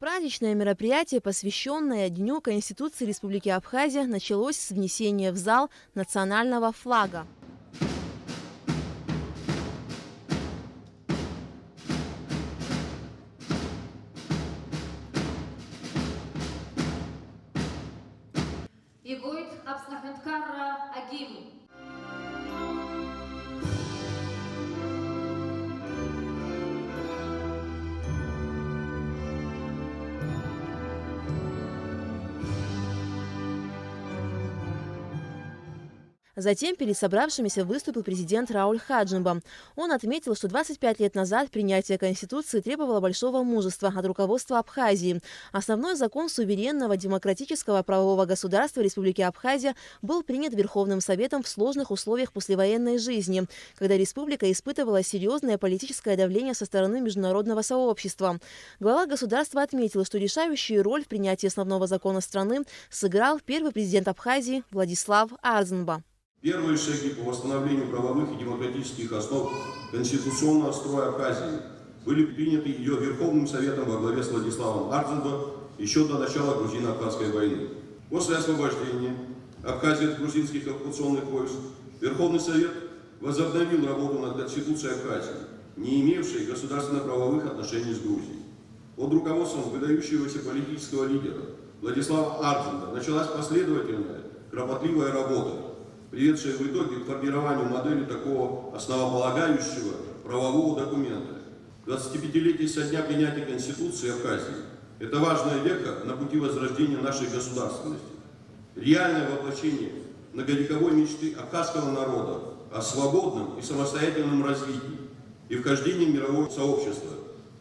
Праздничное мероприятие, посвященное Дню Конституции Республики Абхазия, началось с внесения в зал национального флага. Затем перед собравшимися выступил президент Рауль Хаджимба. Он отметил, что 25 лет назад принятие Конституции требовало большого мужества от руководства Абхазии. Основной закон суверенного демократического правового государства Республики Абхазия был принят Верховным Советом в сложных условиях послевоенной жизни, когда республика испытывала серьезное политическое давление со стороны международного сообщества. Глава государства отметил, что решающую роль в принятии основного закона страны сыграл первый президент Абхазии Владислав Арзанба. Первые шаги по восстановлению правовых и демократических основ конституционного строя Абхазии были приняты ее Верховным Советом во главе с Владиславом Арзанбо еще до начала грузино-абхазской войны. После освобождения Абхазии от грузинских оккупационных войск Верховный Совет возобновил работу над Конституцией Абхазии, не имевшей государственно-правовых отношений с Грузией. Под руководством выдающегося политического лидера Владислава Арзанбо началась последовательная, кропотливая работа, приведшая в итоге к формированию модели такого основополагающего правового документа. 25-летие со дня принятия Конституции Абхазии – это важная веха на пути возрождения нашей государственности. Реальное воплощение многовековой мечты абхазского народа о свободном и самостоятельном развитии и вхождении в мировое сообщество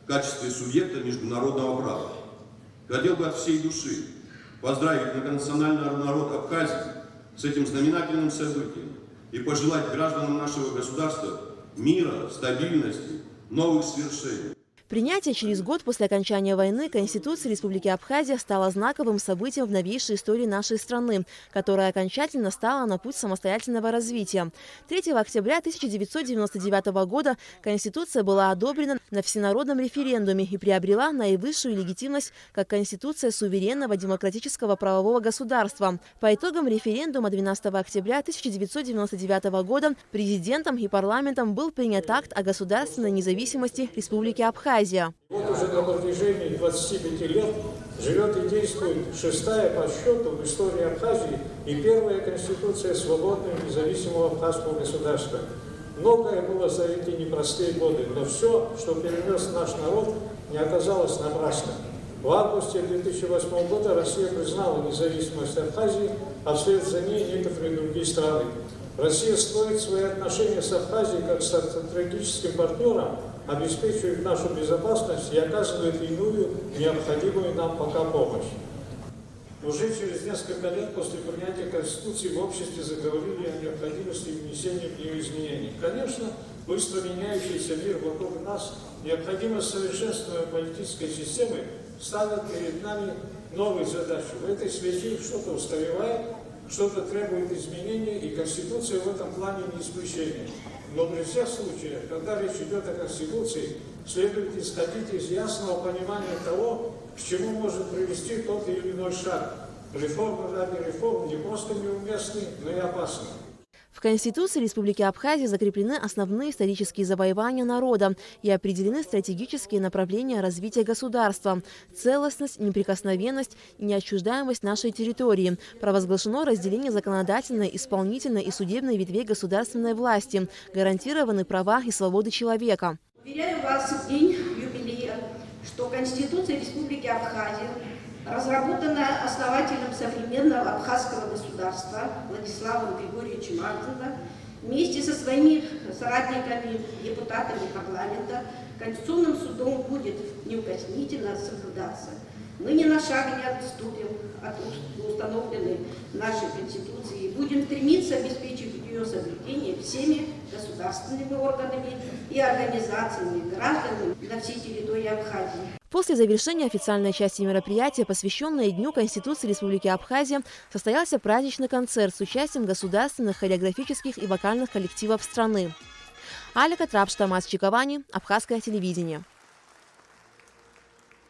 в качестве субъекта международного права. Хотел бы от всей души поздравить многонациональный народ Абхазии с этим знаменательным событием и пожелать гражданам нашего государства мира, стабильности, новых свершений. Принятие через год после окончания войны Конституции Республики Абхазия стало знаковым событием в новейшей истории нашей страны, которая окончательно стала на путь самостоятельного развития. 3 октября 1999 года Конституция была одобрена на всенародном референдуме и приобрела наивысшую легитимность как Конституция суверенного демократического правового государства. По итогам референдума 12 октября 1999 года президентом и парламентом был принят акт о государственной независимости Республики Абхазия. Вот уже на протяжении 25 лет живет и действует 6-я по счету в истории Абхазии и первая конституция свободного и независимого абхазского государства. Многое было за эти непростые годы, но все, что перенес наш народ, не оказалось напрасно. В августе 2008 года Россия признала независимость Абхазии, а вслед за ней некоторые другие страны. Россия строит свои отношения с Абхазией как с стратегическим партнером, обеспечивает нашу безопасность и оказывает иную, необходимую нам пока помощь. Уже через несколько лет после принятия Конституции в обществе заговорили о необходимости внесения в нее изменений. Конечно, быстро меняющийся мир вокруг нас, необходимость совершенствования политической системы ставит перед нами новые задачи. В этой связи что-то устаревает, что-то требует изменения, и Конституция в этом плане не исключение. Но при всех случаях, когда речь идет о Конституции, следует исходить из ясного понимания того, к чему может привести тот или иной шаг. Реформы ради реформ не просто неуместны, но и опасны. В Конституции Республики Абхазия закреплены основные исторические завоевания народа и определены стратегические направления развития государства, целостность, неприкосновенность и неотчуждаемость нашей территории. Провозглашено разделение законодательной, исполнительной и судебной ветвей государственной власти, гарантированы права и свободы человека. Уверяю вас в день юбилея, что Конституция Республики Абхазия, разработанная основателем современного абхазского государства Владиславом Григорьевичем Арзанбо, вместе со своими соратниками, депутатами парламента, Конституционным судом будет неукоснительно соблюдаться. Мы ни на шаг не отступим от установленной нашей Конституции и будем стремиться обеспечить ее соблюдение всеми государственными органами и организациями граждан на всей территории Абхазии. После завершения официальной части мероприятия, посвященной Дню Конституции Республики Абхазия, состоялся праздничный концерт с участием государственных хореографических и вокальных коллективов страны. Алика Трапшта, Абхазское телевидение.